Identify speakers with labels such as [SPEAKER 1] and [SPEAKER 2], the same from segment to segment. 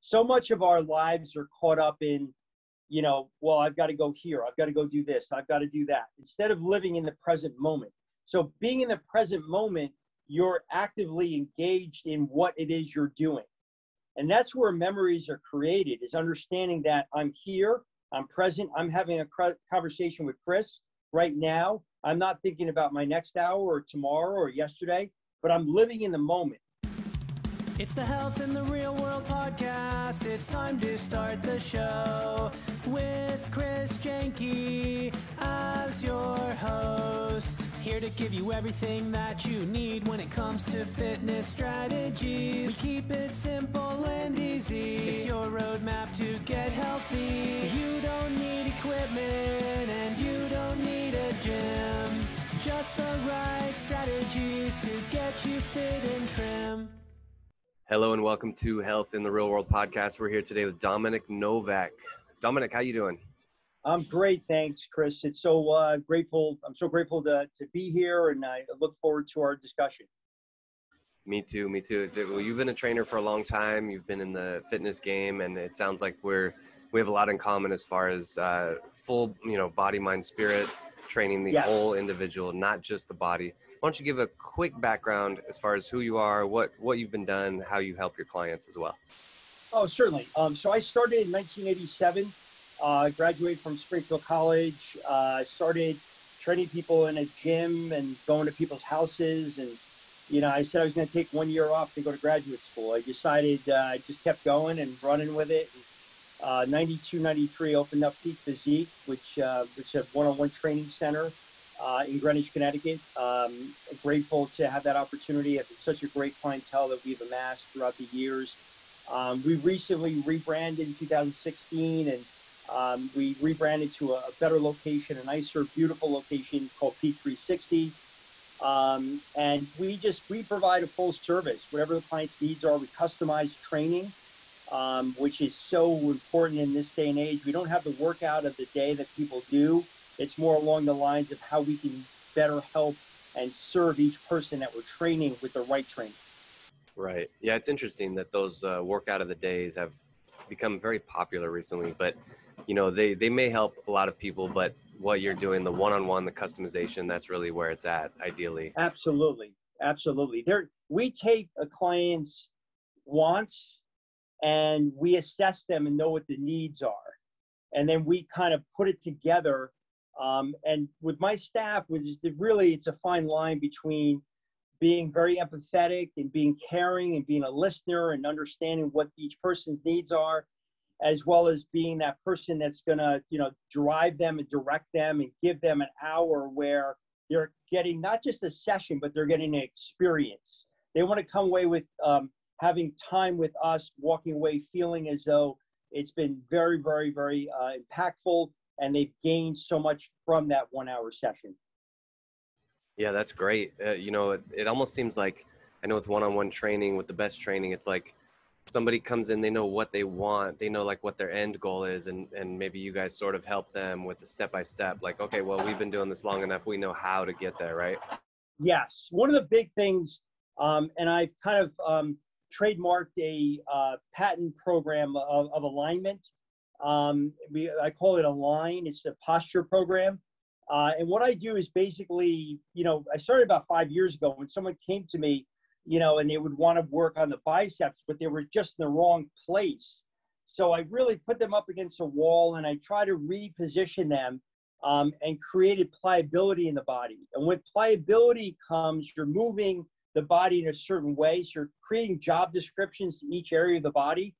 [SPEAKER 1] so much of our lives are caught up in, well, I've got to go here. I've got to go do this. I've got to do that, instead of living in the present moment. So being in the present moment, you're actively engaged in what it is you're doing. And that's where memories are created, is understanding that I'm here, I'm present, I'm having a conversation with Chris right now. I'm not thinking about my next hour or tomorrow or yesterday, but I'm living in the moment.
[SPEAKER 2] It's the Health in the Real World podcast. It's time to start the show with Chris Janke as your host. Here to give you everything that you need when it comes to fitness strategies. We keep it simple and easy. It's your roadmap to get healthy. You don't need equipment and you don't need a gym. Just the right strategies to get you fit and trim.
[SPEAKER 3] Hello and welcome to Health in the Real World podcast. We're here today with Dominic Novak. Dominic, how you doing?
[SPEAKER 1] I'm great, thanks, Chris. It's so grateful. I'm so grateful to be here, and I look forward to our discussion.
[SPEAKER 3] Me too. Well, you've been a trainer for a long time. You've been in the fitness game, and it sounds like we have a lot in common as far as full, body, mind, spirit, training the whole individual, not just the body. Why don't you give a quick background as far as who you are, what you've been done, how you help your clients as well?
[SPEAKER 1] Oh, certainly. So I started in 1987. Graduated from Springfield College. Started training people in a gym and going to people's houses. And, I said I was going to take 1 year off to go to graduate school. I decided I just kept going and running with it. 92, 93 opened up Peak Physique, which is a one-on-one training center in Greenwich, Connecticut. Grateful to have that opportunity. It's such a great clientele that we've amassed throughout the years. We recently rebranded in 2016, and we rebranded to a better location, a nicer, beautiful location called Peak 360. And we provide a full service. Whatever the client's needs are, we customize training, which is so important in this day and age. We don't have the workout of the day that people do. It's more along the lines of how we can better help and serve each person that we're training with the right training.
[SPEAKER 3] Right. Yeah, it's interesting that those workout of the days have become very popular recently, but they may help a lot of people, but what you're doing, the one-on-one, the customization, that's really where it's at, ideally.
[SPEAKER 1] Absolutely. We take a client's wants and we assess them and know what the needs are. And then we kind of put it together. And with my staff, it's a fine line between being very empathetic and being caring and being a listener and understanding what each person's needs are, as well as being that person that's going to, drive them and direct them and give them an hour where they're getting not just a session, but they're getting an experience. They want to come away with having time with us, walking away feeling as though it's been very, very, very impactful, and they've gained so much from that 1 hour session.
[SPEAKER 3] Yeah, that's great. It almost seems like, I know with one-on-one training, with the best training, it's like somebody comes in, they know what they want, they know like what their end goal is, and maybe you guys sort of help them with the step-by-step, like, okay, well, we've been doing this long enough, we know how to get there, right? Yes.
[SPEAKER 1] One of the big things, and I've kind of trademarked a patent program of alignment. I call it Align. It's a posture program. And what I do is basically, I started about 5 years ago when someone came to me, and they would want to work on the biceps, but they were just in the wrong place. So I really put them up against a wall and I try to reposition them and created pliability in the body. And with pliability comes, you're moving the body in a certain way. So you're creating job descriptions to each area of the body.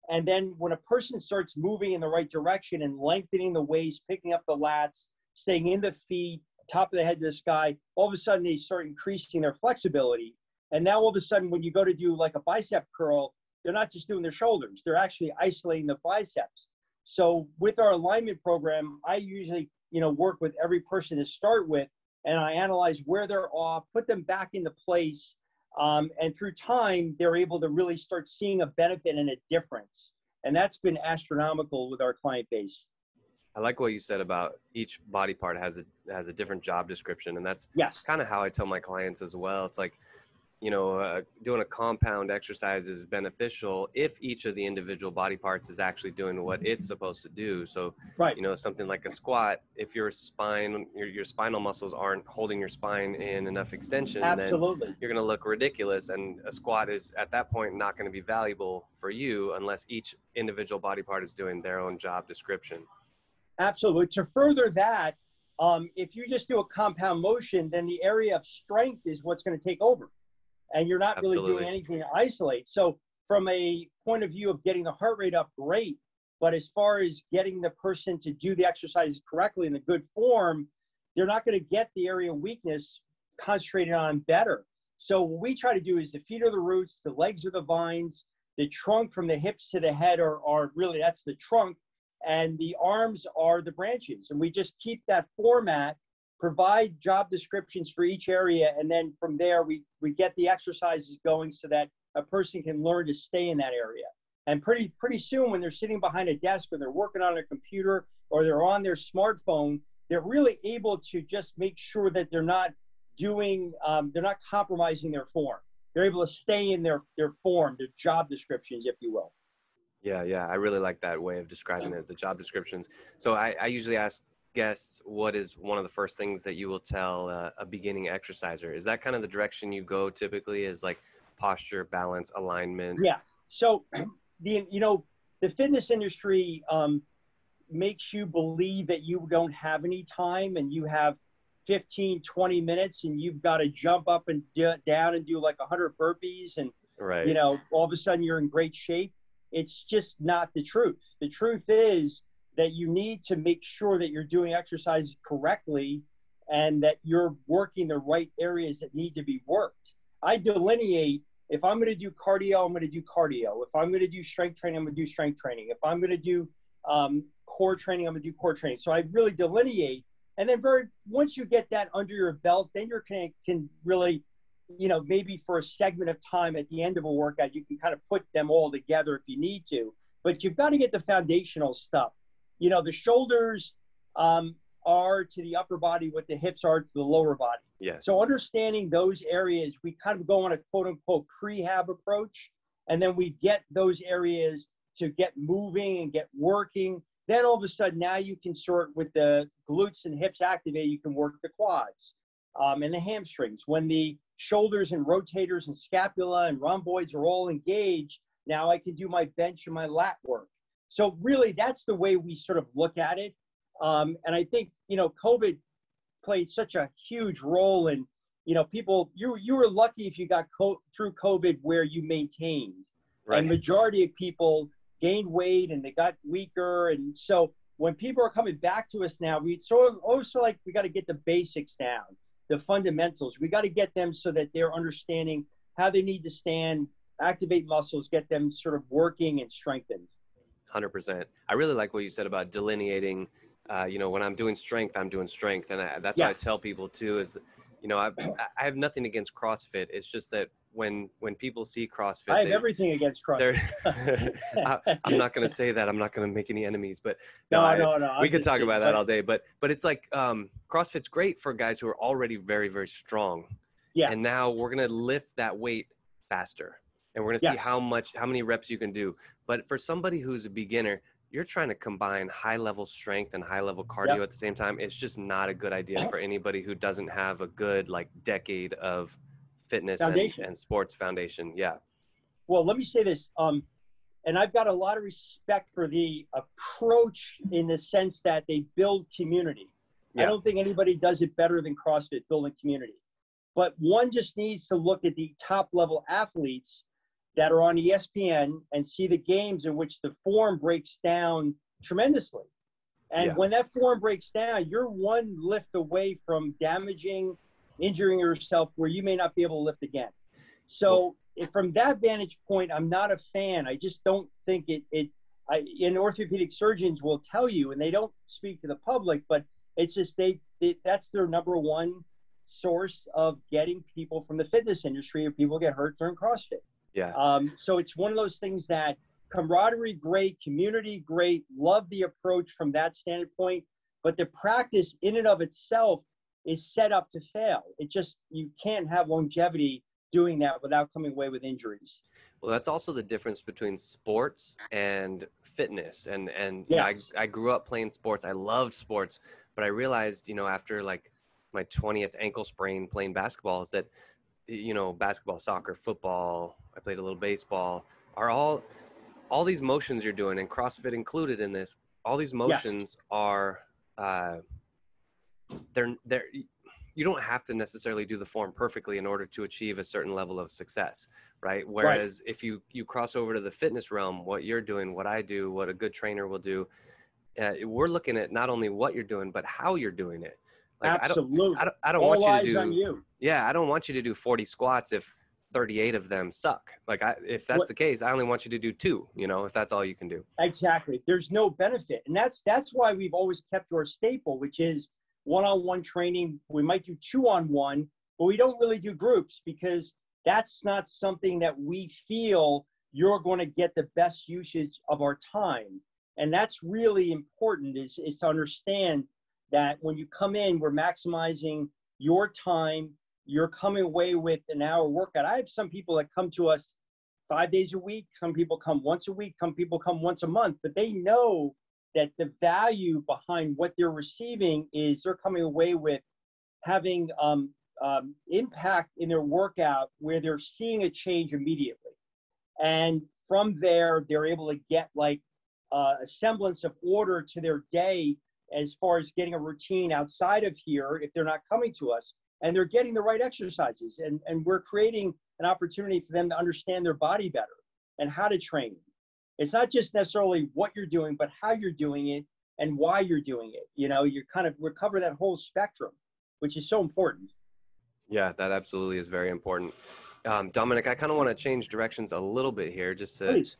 [SPEAKER 1] And then when a person starts moving in the right direction and lengthening the waist, picking up the lats, staying in the feet, top of the head to the sky, all of a sudden they start increasing their flexibility. And now all of a sudden, when you go to do like a bicep curl, they're not just doing their shoulders, they're actually isolating the biceps. So with our alignment program, I usually, work with every person to start with, and I analyze where they're off, put them back into place. And through time, they're able to really start seeing a benefit and a difference. And that's been astronomical with our client base.
[SPEAKER 3] I like what you said about each body part has a different job description. And that's kind of how I tell my clients as well. It's like, doing a compound exercise is beneficial if each of the individual body parts is actually doing what it's supposed to do. So,
[SPEAKER 1] Right.
[SPEAKER 3] Something like a squat, if your spine, your spinal muscles aren't holding your spine in enough extension,
[SPEAKER 1] Absolutely.
[SPEAKER 3] then you're going to look ridiculous. And a squat is at that point not going to be valuable for you unless each individual body part is doing their own job description.
[SPEAKER 1] Absolutely. To further that, if you just do a compound motion, then the area of strength is what's going to take over. And you're not really doing anything to isolate. So from a point of view of getting the heart rate up, great. But as far as getting the person to do the exercises correctly in a good form, they're not going to get the area of weakness concentrated on better. So what we try to do is the feet are the roots, the legs are the vines, the trunk from the hips to the head are really, that's the trunk, and the arms are the branches. And we just keep that format, provide job descriptions for each area, and then from there we get the exercises going so that a person can learn to stay in that area. And pretty soon, when they're sitting behind a desk or they're working on a computer or they're on their smartphone, they're really able to just make sure that they're not compromising their form. They're able to stay in their form, their job descriptions, if you will.
[SPEAKER 3] Yeah. I really like that way of describing it, the job descriptions. So I usually ask guests, what is one of the first things that you will tell a beginning exerciser? Is that kind of the direction you go typically, is like posture, balance, alignment?
[SPEAKER 1] Yeah. So the fitness industry makes you believe that you don't have any time and you have 15, 20 minutes and you've got to jump up and down and do like 100 burpees and,
[SPEAKER 3] right.
[SPEAKER 1] All of a sudden you're in great shape. It's just not the truth. The truth is that you need to make sure that you're doing exercises correctly and that you're working the right areas that need to be worked. I delineate, if I'm going to do cardio, I'm going to do cardio. If I'm going to do strength training, I'm going to do strength training. If I'm going to do core training, I'm going to do core training. So I really delineate. And then once you get that under your belt, then you can really, maybe for a segment of time at the end of a workout, you can kind of put them all together if you need to. But you've got to get the foundational stuff. The shoulders are to the upper body what the hips are to the lower body.
[SPEAKER 3] Yes.
[SPEAKER 1] So understanding those areas, we kind of go on a quote unquote prehab approach, and then we get those areas to get moving and get working. Then all of a sudden, now you can sort with the glutes and hips activated, you can work the quads and the hamstrings. When the shoulders and rotators and scapula and rhomboids are all engaged, now I can do my bench and my lat work. So really, that's the way we sort of look at it. And I think, COVID played such a huge role in, people, you were lucky if you got through COVID where you maintained. Right. And majority of people gained weight and they got weaker. And so when people are coming back to us now, we got to get the basics down, the fundamentals. We got to get them so that they're understanding how they need to stand, activate muscles, get them sort of working and strengthened.
[SPEAKER 3] 100%. I really like what you said about delineating. When I'm doing strength, I'm doing strength. And that's what I tell people too is, I have nothing against CrossFit. It's just that when people see CrossFit,
[SPEAKER 1] I have everything against CrossFit.
[SPEAKER 3] I'm not going to say that. I'm not going to make any enemies, but
[SPEAKER 1] no.
[SPEAKER 3] We could talk about that all day, but it's like, CrossFit's great for guys who are already very, very strong. Yeah. And now we're going to lift that weight faster and we're going to see how many reps you can do. But for somebody who's a beginner, you're trying to combine high level strength and high level cardio at the same time. It's just not a good idea for anybody who doesn't have a good decade of fitness and sports foundation. Yeah.
[SPEAKER 1] Well, let me say this. And I've got a lot of respect for the approach in the sense that they build community. Yeah. I don't think anybody does it better than CrossFit, building community. But one just needs to look at the top level athletes that are on ESPN and see the games in which the form breaks down tremendously. And when that form breaks down, you're one lift away from injuring yourself where you may not be able to lift again. So from that vantage point, I'm not a fan. I just don't think and orthopedic surgeons will tell you, and they don't speak to the public, but it's just that's their number one source of getting people from the fitness industry or people get hurt during CrossFit. Yeah. So it's one of those things that camaraderie, great, community, great, love the approach from that standpoint, but the practice in and of itself is set up to fail. You can't have longevity doing that without coming away with injuries.
[SPEAKER 3] Well, that's also the difference between sports and fitness. And you know,
[SPEAKER 1] Yes.
[SPEAKER 3] I grew up playing sports. I loved sports, but I realized, you know, after like my 20th ankle sprain playing basketball, is that, you know, basketball, soccer, football, I played a little baseball, are all these motions you're doing, and CrossFit included in this, all these
[SPEAKER 1] Yes.
[SPEAKER 3] motions are, they're you don't have to necessarily do the form perfectly in order to achieve a certain level of success, right?
[SPEAKER 1] Right.
[SPEAKER 3] Whereas if you cross over to the fitness realm, what you're doing, what I do, what a good trainer will do, we're looking at not only what you're doing but how you're doing it. Like
[SPEAKER 1] Absolutely.
[SPEAKER 3] I don't want
[SPEAKER 1] All
[SPEAKER 3] you to
[SPEAKER 1] eyes on
[SPEAKER 3] do,
[SPEAKER 1] you.
[SPEAKER 3] yeah, I don't want you to do 40 squats if 38 of them suck. Like if that's
[SPEAKER 1] What,
[SPEAKER 3] the case, I only want you to do 2, you know, if that's all you can do.
[SPEAKER 1] exactly. There's no benefit. And that's why we've always kept our staple, which is one-on-one training. We might do 2-on-1, but we don't really do groups because that's not something that we feel you're going to get the best usage of our time. And that's really important is to understand that when you come in, we're maximizing your time. You're coming away with an hour workout. I have some people that come to us 5 days a week. Some people come once a week. Some people come once a month, but they know that the value behind what they're receiving is they're coming away with having impact in their workout where they're seeing a change immediately. And from there, they're able to get like a semblance of order to their day as far as getting a routine outside of here if they're not coming to us. And they're getting the right exercises. And we're creating an opportunity for them to understand their body better and how to train. It's not just necessarily what you're doing, but how you're doing it and why you're doing it. You know, you kind of recover that whole spectrum, which is so important.
[SPEAKER 3] Yeah, that absolutely is very important. Dominic, I kind of want to change directions a little bit here just to
[SPEAKER 1] Please.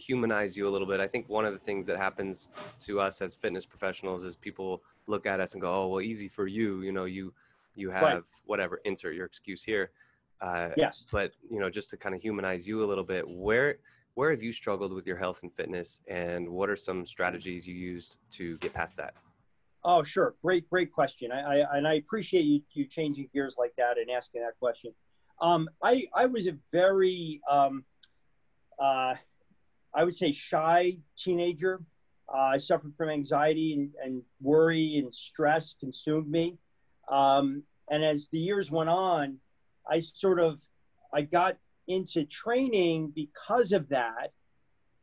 [SPEAKER 3] humanize you a little bit. I think one of the things that happens to us as fitness professionals is people look at us and go, oh, well, easy for you. You know, you have
[SPEAKER 1] Right.
[SPEAKER 3] whatever, insert your excuse here.
[SPEAKER 1] Yes.
[SPEAKER 3] But, you know, just to kind of humanize you a little bit, where have you struggled with your health and fitness, and what are some strategies you used to get past that?
[SPEAKER 1] Oh, sure. Great question. I appreciate you changing gears like that and asking that question. I was a very, I would say, shy teenager. I suffered from anxiety and worry and stress consumed me. And as the years went on, I got into training because of that.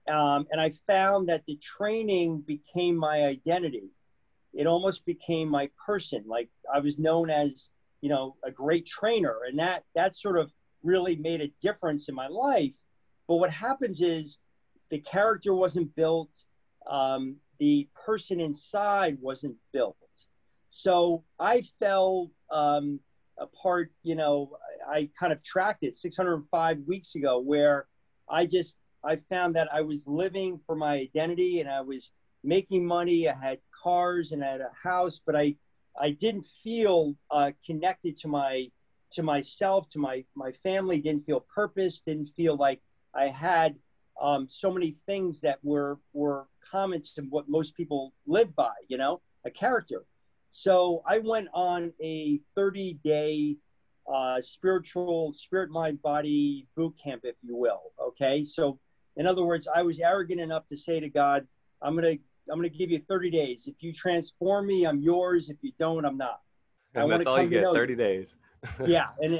[SPEAKER 1] And I found that the training became my identity. It almost became my person. Like I was known as, you know, a great trainer, and that sort of really made a difference in my life. But what happens is the character wasn't built. The person inside wasn't built. So I fell apart, you know, I kind of tracked it 605 weeks ago where I found that I was living for my identity and I was making money. I had cars and I had a house, but I didn't feel connected to myself, to my family, didn't feel purpose, didn't feel like I had so many things that were common to what most people live by, you know, a character. So I went on a 30-day spirit, mind, body boot camp, if you will. Okay. So in other words, I was arrogant enough to say to God, I'm going to give you 30 days. If you transform me, I'm yours. If you don't, I'm not. I
[SPEAKER 3] And
[SPEAKER 1] want
[SPEAKER 3] that's
[SPEAKER 1] to
[SPEAKER 3] all you
[SPEAKER 1] come to
[SPEAKER 3] get,
[SPEAKER 1] know
[SPEAKER 3] 30
[SPEAKER 1] you.
[SPEAKER 3] days.
[SPEAKER 1] Yeah. And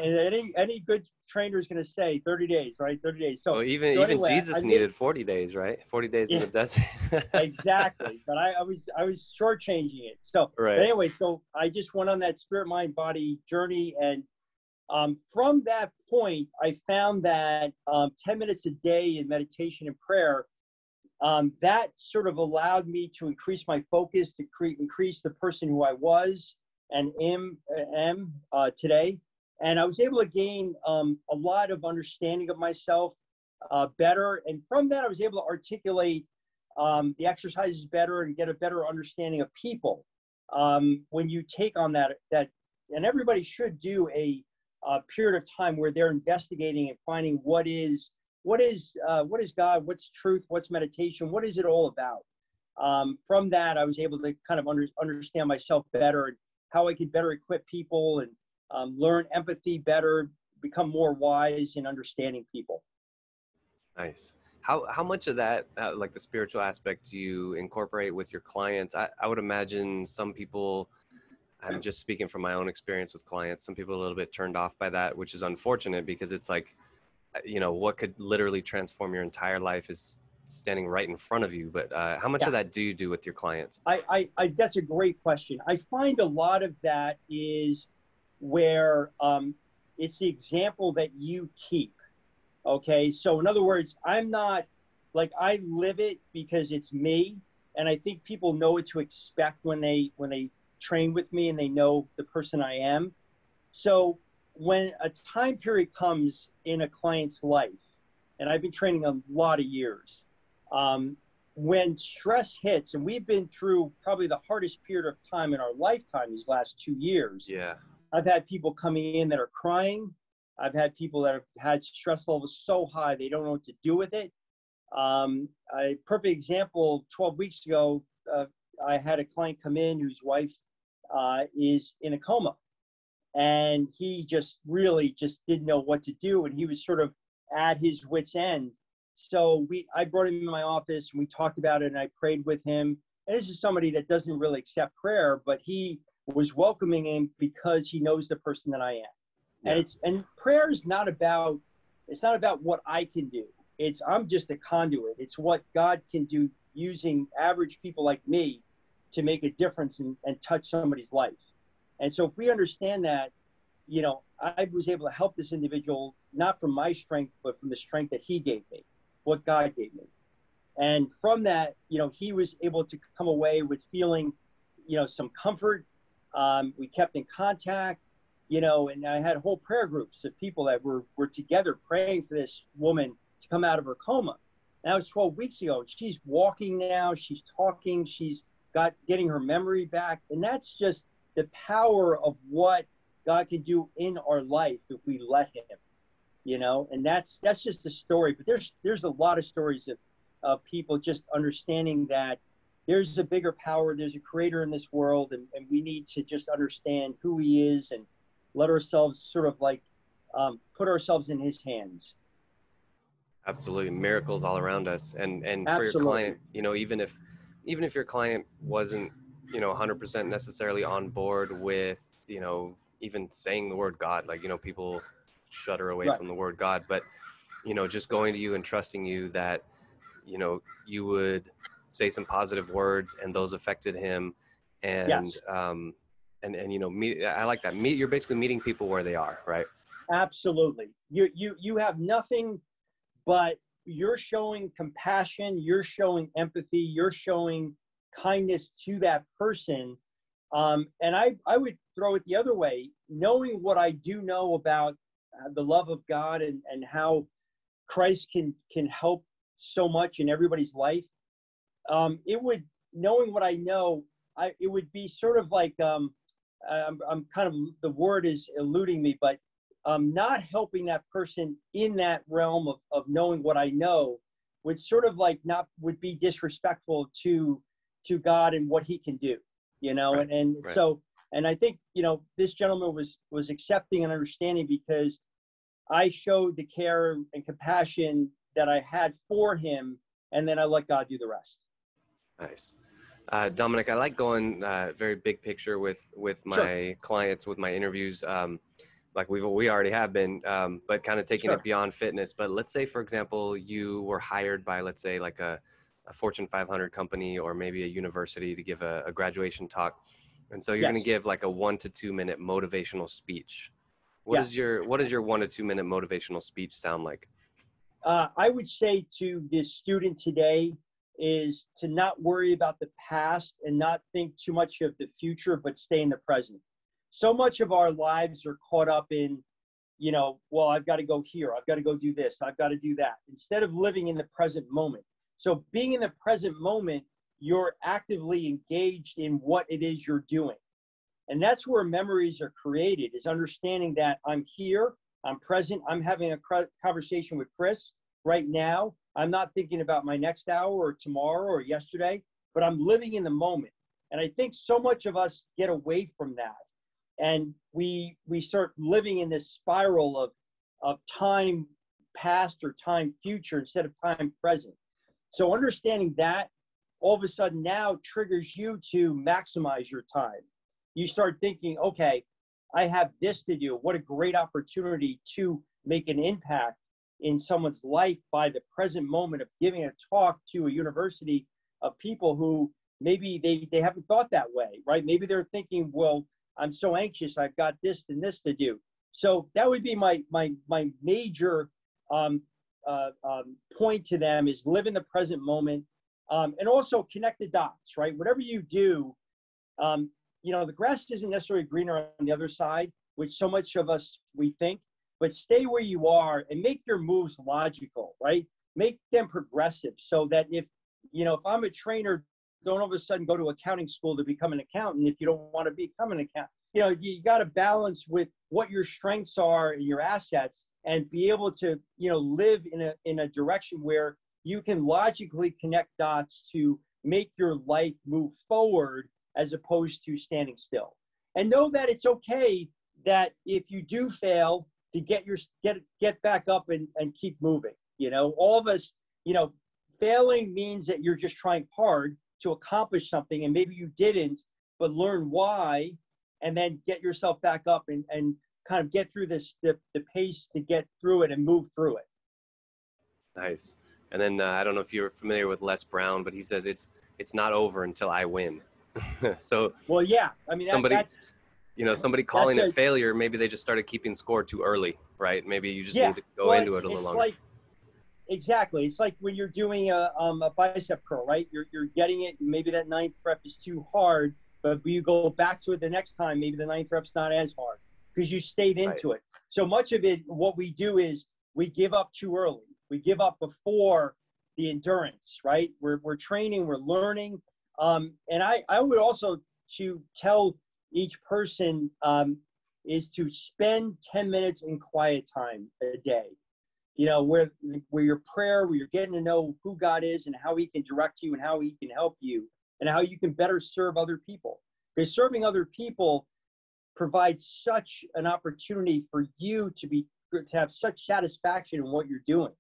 [SPEAKER 1] any good trainer is going to say 30 days, right? 30 days.
[SPEAKER 3] Well, even
[SPEAKER 1] Anyway, I
[SPEAKER 3] Jesus
[SPEAKER 1] made,
[SPEAKER 3] needed 40 days, right? 40 days in
[SPEAKER 1] yeah,
[SPEAKER 3] the desert.
[SPEAKER 1] exactly. But I was shortchanging it. So, but
[SPEAKER 3] Right.
[SPEAKER 1] anyway, so I just went on that spirit, mind, body journey. And from that point, I found that 10 minutes a day in meditation and prayer, that sort of allowed me to increase my focus, to increase the person who I was and am today. And I was able to gain a lot of understanding of myself better. And from that, I was able to articulate the exercises better and get a better understanding of people. When you take on that, and everybody should do a period of time where they're investigating and finding what is God, what's truth, what's meditation, what is it all about? From that, I was able to kind of understand myself better and how I could better equip people and learn empathy better, become more wise in understanding people.
[SPEAKER 3] Nice. How much of that, like the spiritual aspect, do you incorporate with your clients? I would imagine some people, I'm just speaking from my own experience with clients, some people are a little bit turned off by that, which is unfortunate because it's like, what could literally transform your entire life is standing right in front of you. But how much of that do you do with your clients?
[SPEAKER 1] That's a great question. I find a lot of that is where it's the example that you keep. Okay. So in other words, I'm not like, I live it because it's me. And I think people know what to expect when they train with me and they know the person I am. So when a time period comes in a client's life, and I've been training a lot of years, when stress hits, and we've been through probably the hardest period of time in our lifetime these last 2 years.
[SPEAKER 3] Yeah.
[SPEAKER 1] I've had people coming in that are crying. I've had people that have had stress levels so high they don't know what to do with it. A perfect example, 12 weeks ago, I had a client come in whose wife is in a coma. And he just really just didn't know what to do. And he was sort of at his wit's end. So I brought him in my office and we talked about it and I prayed with him. And this is somebody that doesn't really accept prayer, but he was welcoming him because he knows the person that I am. Yeah. And prayer is not about what I can do. I'm just a conduit. It's what God can do using average people like me to make a difference and touch somebody's life. And so if we understand that, I was able to help this individual, not from my strength, but from the strength that he gave me, what God gave me. And from that, he was able to come away with feeling, some comfort. We kept in contact, and I had whole prayer groups of people that were together praying for this woman to come out of her coma. That was 12 weeks ago. She's walking now. She's talking. She's getting her memory back. And that's just the power of what God can do in our life if we let him, and that's just a story. But there's a lot of stories of people just understanding that there's a bigger power, there's a creator in this world, and we need to just understand who he is and let ourselves sort of like put ourselves in his hands.
[SPEAKER 3] Absolutely. Miracles all around us. And for
[SPEAKER 1] Absolutely.
[SPEAKER 3] your client, even if your client wasn't 100% necessarily on board with, even saying the word God, like, people shudder away from the word God, but, just going to you and trusting you that, you would say some positive words and those affected him. And,
[SPEAKER 1] yes.
[SPEAKER 3] I like that. You're basically meeting people where they are, right?
[SPEAKER 1] Absolutely. You have nothing, but you're showing compassion, you're showing empathy, you're showing kindness to that person. And I would throw it the other way, knowing what I do know about the love of God and how Christ can help so much in everybody's life. Knowing what I know, it would be sort of like, I'm kind of, the word is eluding me, but not helping that person in that realm of knowing what I know would sort of like would be disrespectful to God and what he can do, right. Right. So, and I think, this gentleman was accepting and understanding because I showed the care and compassion that I had for him. And then I let God do the rest. Nice.
[SPEAKER 3] Dominic, I like going very big picture with my clients, with my interviews, like we already have been, but kind of taking it beyond fitness. But let's say, for example, you were hired by, let's say, like a Fortune 500 company or maybe a university to give a graduation talk. And so you're going to give like a 1 to 2 minute motivational speech. What does your 1 to 2 minute motivational speech sound like?
[SPEAKER 1] I would say to the student today is to not worry about the past and not think too much of the future, but stay in the present. So much of our lives are caught up in, well, I've got to go here. I've got to go do this. I've got to do that, instead of living in the present moment. So being in the present moment, you're actively engaged in what it is you're doing. And that's where memories are created, is understanding that I'm here, I'm present, I'm having a conversation with Chris right now. I'm not thinking about my next hour or tomorrow or yesterday, but I'm living in the moment. And I think so much of us get away from that. And we start living in this spiral of of time past or time future instead of time present. So understanding that all of a sudden now triggers you to maximize your time. You start thinking, okay, I have this to do. What a great opportunity to make an impact in someone's life by the present moment of giving a talk to a university of people who maybe they haven't thought that way, right? Maybe they're thinking, well, I'm so anxious, I've got this and this to do. So that would be my major point to them, is live in the present moment, and also connect the dots, right? Whatever you do, the grass isn't necessarily greener on the other side, which so much of us we think, but stay where you are and make your moves logical, right? Make them progressive, so that if I'm a trainer, don't all of a sudden go to accounting school to become an accountant if you don't want to become an accountant. You got to balance with what your strengths are and your assets, and be able to, live in a direction where you can logically connect dots to make your life move forward as opposed to standing still. And know that it's okay that if you do fail, to get back up and keep moving. All of us, failing means that you're just trying hard to accomplish something, and maybe you didn't, but learn why, and then get yourself back up and kind of get through the pace to get through it and move through it.
[SPEAKER 3] Nice. And then I don't know if you're familiar with Les Brown, but he says it's not over until I win. So
[SPEAKER 1] well, yeah, I mean,
[SPEAKER 3] somebody calling it failure, maybe they just started keeping score too early, right? Maybe you just need to go into it a little longer.
[SPEAKER 1] Exactly. It's like when you're doing a bicep curl, right? You're getting it. Maybe that 9th rep is too hard, but you go back to it the next time, maybe the 9th rep's not as hard because you stayed into it. So much of it, what we do is we give up too early. We give up before the endurance, right? We're training, we're learning. And I would also to tell each person is to spend 10 minutes in quiet time a day. Where your prayer, where you're getting to know who God is and how he can direct you and how he can help you and how you can better serve other people. Because serving other people provides such an opportunity for you to have such satisfaction in what you're doing.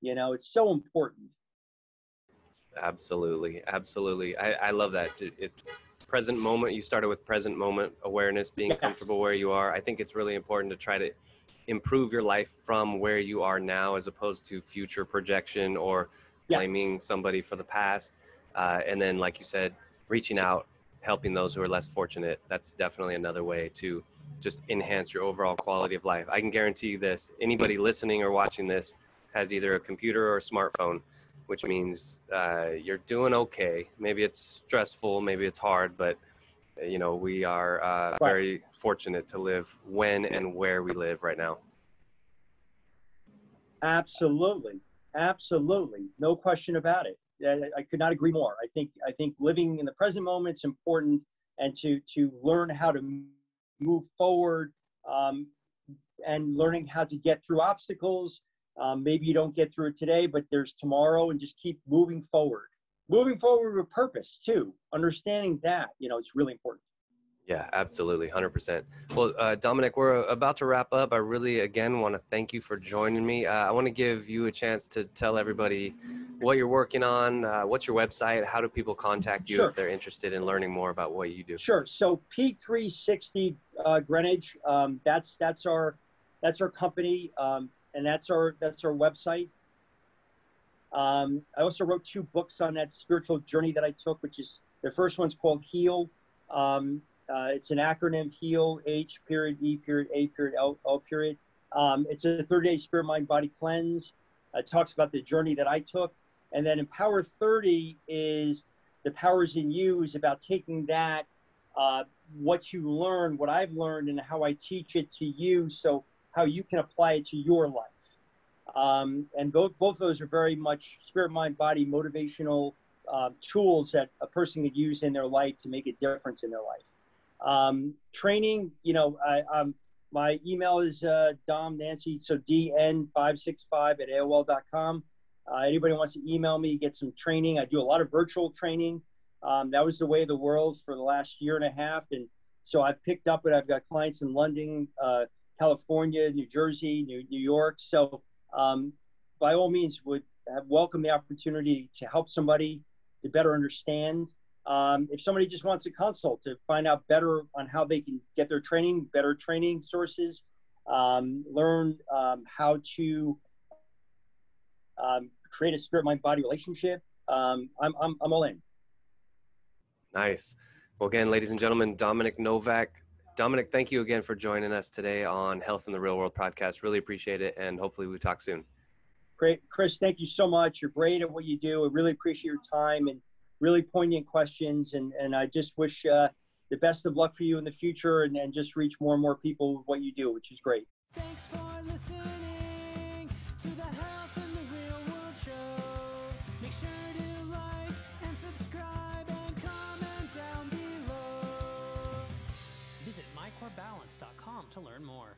[SPEAKER 1] It's so important.
[SPEAKER 3] Absolutely. Absolutely. I love that. It's present moment. You started with present moment awareness, being comfortable where you are. I think it's really important to try to improve your life from where you are now, as opposed to future projection or blaming somebody for the past. And then, like you said, reaching out, helping those who are less fortunate. That's definitely another way to just enhance your overall quality of life. I can guarantee you this: anybody listening or watching this has either a computer or a smartphone, which means you're doing okay. Maybe it's stressful, maybe it's hard, but we are very fortunate to live when and where we live right now.
[SPEAKER 1] Absolutely. No question about it. I could not agree more. I think living in the present moment is important, and to learn how to move forward, and learning how to get through obstacles. Maybe you don't get through it today, but there's tomorrow, and just keep moving forward. Moving forward with purpose too. Understanding that, it's really important.
[SPEAKER 3] Yeah, absolutely. 100%. Well, Dominic, we're about to wrap up. I really, again, want to thank you for joining me. I want to give you a chance to tell everybody what you're working on. What's your website? How do people contact you if they're interested in learning more about what you do? Sure.
[SPEAKER 1] So Peak360 Greenwich, that's our company, and that's our website. I also wrote 2 books on that spiritual journey that I took, which is, the first one's called Heal. It's an acronym: HEAL, H period, E period, A period, L period. It's a 30-day spirit, mind, body cleanse. It talks about the journey that I took. And then Empower 30 is the powers in you, is about taking that, what you learn, what I've learned, and how I teach it to you, so how you can apply it to your life. And both of those are very much spirit, mind, body, motivational tools that a person could use in their life to make a difference in their life. Training, my email is Dom Nancy, so dn565@aol.com. Anybody wants to email me, get some training. I do a lot of virtual training. That was the way of the world for the last year and a half. And so I've picked up it. I've got clients in London, California, New Jersey, New York. So by all means, would welcome the opportunity to help somebody to better understand. If somebody just wants a consult to find out better on how they can get their training, better training sources, learn how to create a spirit, mind, body relationship, I'm all in.
[SPEAKER 3] Nice. Well, again, ladies and gentlemen, Dominic Novak. Dominic, thank you again for joining us today on Health in the Real World podcast. Really appreciate it, and hopefully we talk soon.
[SPEAKER 1] Great. Chris, thank you so much. You're great at what you do. I really appreciate your time and really poignant questions. And I just wish the best of luck for you in the future and just reach more and more people with what you do, which is great.
[SPEAKER 2] Thanks for listening to the Health in the Real World show. Make sure to like and subscribe and comment down below. Visit mycorebalance.com to learn more.